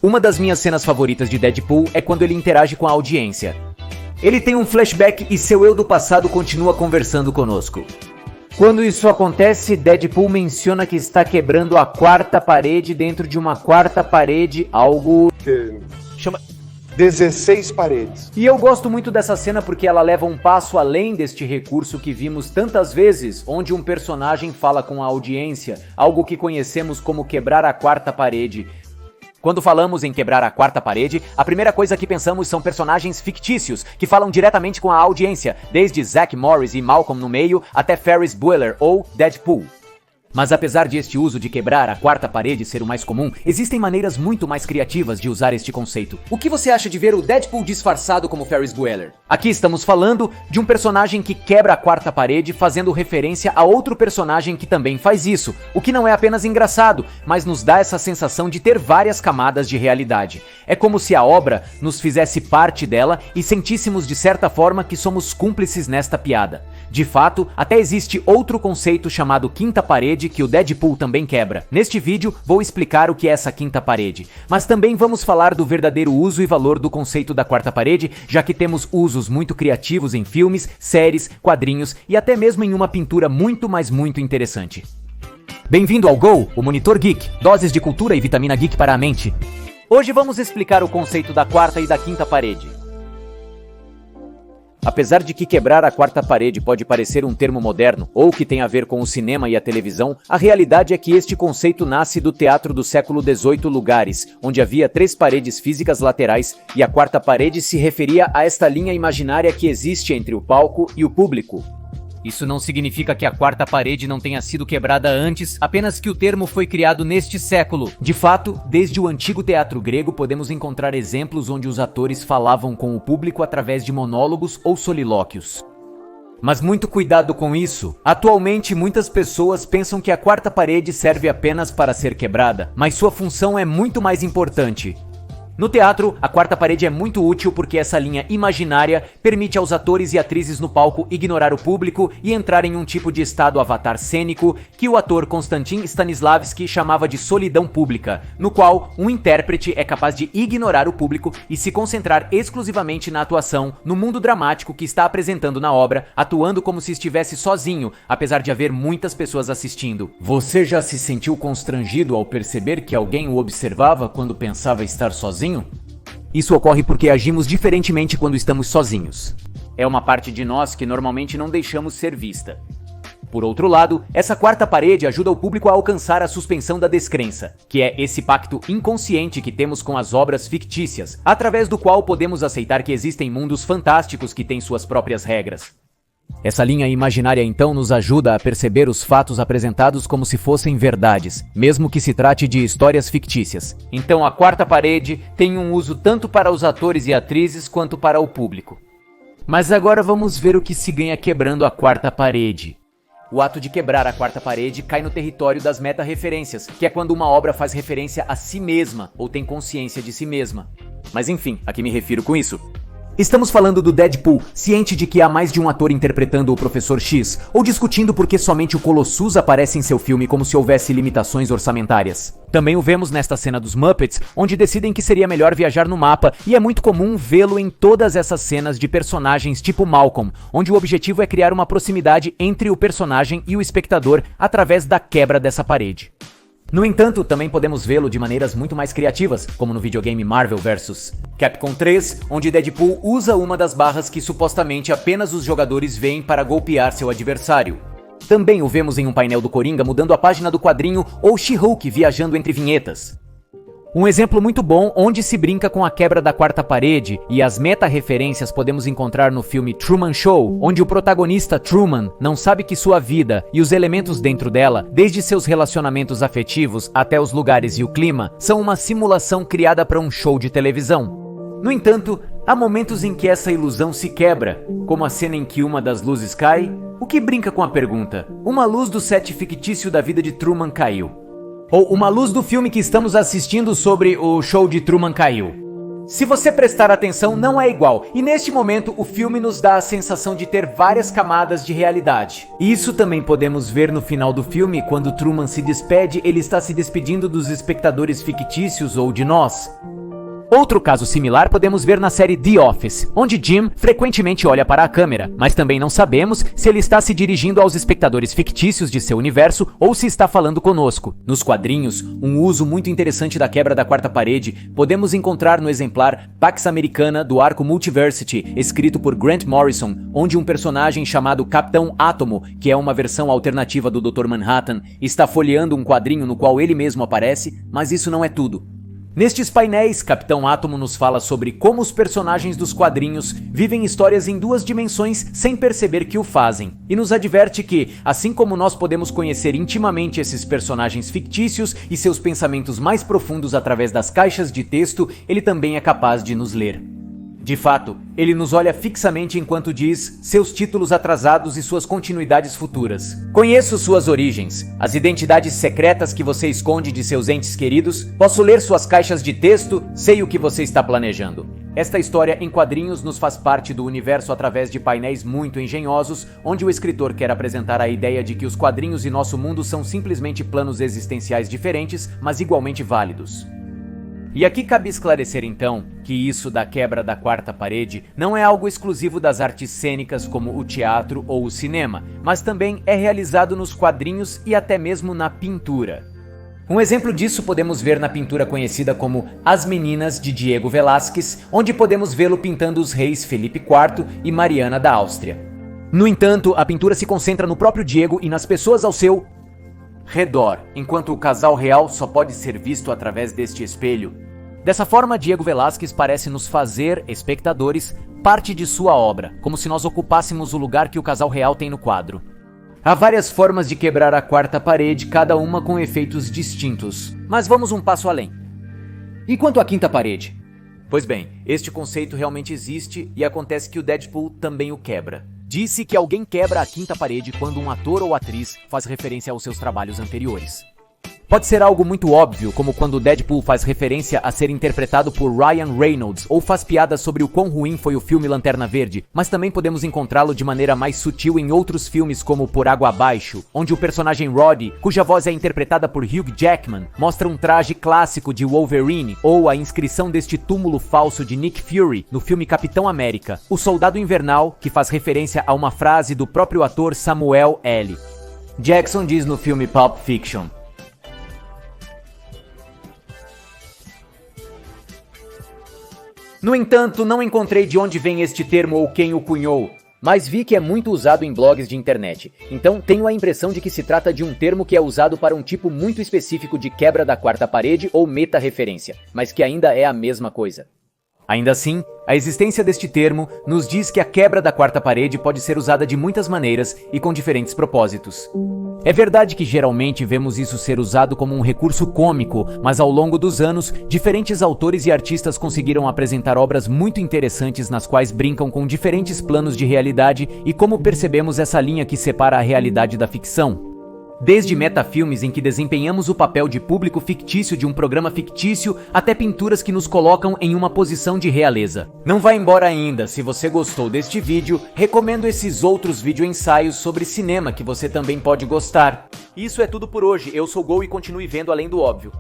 Uma das minhas cenas favoritas de Deadpool é quando ele interage com a audiência. Ele tem um flashback e seu eu do passado continua conversando conosco. Quando isso acontece, Deadpool menciona que está quebrando a quarta parede dentro de uma quarta parede, algo... chama... 16 paredes. E eu gosto muito dessa cena porque ela leva um passo além deste recurso que vimos tantas vezes, onde um personagem fala com a audiência, algo que conhecemos como quebrar a quarta parede. Quando falamos em quebrar a quarta parede, a primeira coisa que pensamos são personagens fictícios, que falam diretamente com a audiência, desde Zach Morris e Malcolm no meio, até Ferris Bueller ou Deadpool. Mas apesar de este uso de quebrar a quarta parede ser o mais comum, existem maneiras muito mais criativas de usar este conceito. O que você acha de ver o Deadpool disfarçado como Ferris Bueller? Aqui estamos falando de um personagem que quebra a quarta parede fazendo referência a outro personagem que também faz isso, o que não é apenas engraçado, mas nos dá essa sensação de ter várias camadas de realidade. É como se a obra nos fizesse parte dela e sentíssemos de certa forma que somos cúmplices nesta piada. De fato, até existe outro conceito chamado quinta parede que o Deadpool também quebra. Neste vídeo, vou explicar o que é essa quinta parede, mas também vamos falar do verdadeiro uso e valor do conceito da quarta parede, já que temos usos muito criativos em filmes, séries, quadrinhos e até mesmo em uma pintura muito interessante. Bem-vindo ao Go, o Monitor Geek, doses de cultura e vitamina geek para a mente. Hoje vamos explicar o conceito da quarta e da quinta parede. Apesar de que quebrar a quarta parede pode parecer um termo moderno, ou que tem a ver com o cinema e a televisão, a realidade é que este conceito nasce do teatro do século XVIII lugares, onde havia 3 paredes físicas laterais, e a quarta parede se referia a esta linha imaginária que existe entre o palco e o público. Isso não significa que a quarta parede não tenha sido quebrada antes, apenas que o termo foi criado neste século. De fato, desde o antigo teatro grego podemos encontrar exemplos onde os atores falavam com o público através de monólogos ou solilóquios. Mas muito cuidado com isso. Atualmente, muitas pessoas pensam que a quarta parede serve apenas para ser quebrada, mas sua função é muito mais importante. No teatro, a quarta parede é muito útil porque essa linha imaginária permite aos atores e atrizes no palco ignorar o público e entrar em um tipo de estado avatar cênico que o ator Konstantin Stanislavski chamava de solidão pública, no qual um intérprete é capaz de ignorar o público e se concentrar exclusivamente na atuação, no mundo dramático que está apresentando na obra, atuando como se estivesse sozinho, apesar de haver muitas pessoas assistindo. Você já se sentiu constrangido ao perceber que alguém o observava quando pensava estar sozinho? Isso ocorre porque agimos diferentemente quando estamos sozinhos. É uma parte de nós que normalmente não deixamos ser vista. Por outro lado, essa quarta parede ajuda o público a alcançar a suspensão da descrença, que é esse pacto inconsciente que temos com as obras fictícias, através do qual podemos aceitar que existem mundos fantásticos que têm suas próprias regras. Essa linha imaginária então nos ajuda a perceber os fatos apresentados como se fossem verdades, mesmo que se trate de histórias fictícias. Então a quarta parede tem um uso tanto para os atores e atrizes quanto para o público. Mas agora vamos ver o que se ganha quebrando a quarta parede. O ato de quebrar a quarta parede cai no território das meta-referências, que é quando uma obra faz referência a si mesma ou tem consciência de si mesma. Mas enfim, a que me refiro com isso? Estamos falando do Deadpool, ciente de que há mais de um ator interpretando o Professor X, ou discutindo por que somente o Colossus aparece em seu filme como se houvesse limitações orçamentárias. Também o vemos nesta cena dos Muppets, onde decidem que seria melhor viajar no mapa, e é muito comum vê-lo em todas essas cenas de personagens tipo Malcolm, onde o objetivo é criar uma proximidade entre o personagem e o espectador através da quebra dessa parede. No entanto, também podemos vê-lo de maneiras muito mais criativas, como no videogame Marvel vs Capcom 3, onde Deadpool usa uma das barras que supostamente apenas os jogadores veem para golpear seu adversário. Também o vemos em um painel do Coringa mudando a página do quadrinho ou She-Hulk viajando entre vinhetas. Um exemplo muito bom onde se brinca com a quebra da quarta parede e as meta-referências podemos encontrar no filme Truman Show, onde o protagonista Truman não sabe que sua vida e os elementos dentro dela, desde seus relacionamentos afetivos até os lugares e o clima, são uma simulação criada para um show de televisão. No entanto, há momentos em que essa ilusão se quebra, como a cena em que uma das luzes cai, o que brinca com a pergunta: uma luz do set fictício da vida de Truman caiu. Ou uma luz do filme que estamos assistindo sobre o show de Truman caiu. Se você prestar atenção, não é igual, e neste momento o filme nos dá a sensação de ter várias camadas de realidade. Isso também podemos ver no final do filme, quando Truman se despede, ele está se despedindo dos espectadores fictícios ou de nós. Outro caso similar podemos ver na série The Office, onde Jim frequentemente olha para a câmera, mas também não sabemos se ele está se dirigindo aos espectadores fictícios de seu universo ou se está falando conosco. Nos quadrinhos, um uso muito interessante da quebra da quarta parede podemos encontrar no exemplar Pax Americana do arco Multiversity, escrito por Grant Morrison, onde um personagem chamado Capitão Átomo, que é uma versão alternativa do Dr. Manhattan, está folheando um quadrinho no qual ele mesmo aparece, mas isso não é tudo. Nestes painéis, Capitão Átomo nos fala sobre como os personagens dos quadrinhos vivem histórias em duas dimensões sem perceber que o fazem, e nos adverte que, assim como nós podemos conhecer intimamente esses personagens fictícios e seus pensamentos mais profundos através das caixas de texto, ele também é capaz de nos ler. De fato, ele nos olha fixamente enquanto diz seus títulos atrasados e suas continuidades futuras. Conheço suas origens, as identidades secretas que você esconde de seus entes queridos, posso ler suas caixas de texto, sei o que você está planejando. Esta história em quadrinhos nos faz parte do universo através de painéis muito engenhosos, onde o escritor quer apresentar a ideia de que os quadrinhos e nosso mundo são simplesmente planos existenciais diferentes, mas igualmente válidos. E aqui cabe esclarecer então que isso da quebra da quarta parede não é algo exclusivo das artes cênicas como o teatro ou o cinema, mas também é realizado nos quadrinhos e até mesmo na pintura. Um exemplo disso podemos ver na pintura conhecida como As Meninas de Diego Velázquez, onde podemos vê-lo pintando os reis Felipe IV e Mariana da Áustria. No entanto, a pintura se concentra no próprio Diego e nas pessoas ao seu redor, enquanto o casal real só pode ser visto através deste espelho. Dessa forma, Diego Velázquez parece nos fazer, espectadores, parte de sua obra, como se nós ocupássemos o lugar que o casal real tem no quadro. Há várias formas de quebrar a quarta parede, cada uma com efeitos distintos. Mas vamos um passo além. E quanto à quinta parede? Pois bem, este conceito realmente existe e acontece que o Deadpool também o quebra. Disse que alguém quebra a quinta parede quando um ator ou atriz faz referência aos seus trabalhos anteriores. Pode ser algo muito óbvio, como quando Deadpool faz referência a ser interpretado por Ryan Reynolds ou faz piadas sobre o quão ruim foi o filme Lanterna Verde, mas também podemos encontrá-lo de maneira mais sutil em outros filmes como Por Água Abaixo, onde o personagem Roddy, cuja voz é interpretada por Hugh Jackman, mostra um traje clássico de Wolverine, ou a inscrição deste túmulo falso de Nick Fury no filme Capitão América, O Soldado Invernal, que faz referência a uma frase do próprio ator Samuel L. Jackson diz no filme Pulp Fiction: no entanto, não encontrei de onde vem este termo ou quem o cunhou, mas vi que é muito usado em blogs de internet, então tenho a impressão de que se trata de um termo que é usado para um tipo muito específico de quebra da quarta parede ou meta-referência, mas que ainda é a mesma coisa. Ainda assim, a existência deste termo nos diz que a quebra da quarta parede pode ser usada de muitas maneiras e com diferentes propósitos. É verdade que geralmente vemos isso ser usado como um recurso cômico, mas ao longo dos anos, diferentes autores e artistas conseguiram apresentar obras muito interessantes nas quais brincam com diferentes planos de realidade e como percebemos essa linha que separa a realidade da ficção. Desde metafilmes em que desempenhamos o papel de público fictício de um programa fictício, até pinturas que nos colocam em uma posição de realeza. Não vá embora ainda, se você gostou deste vídeo, recomendo esses outros vídeo-ensaios sobre cinema que você também pode gostar. Isso é tudo por hoje, eu sou Gol e continue vendo além do óbvio.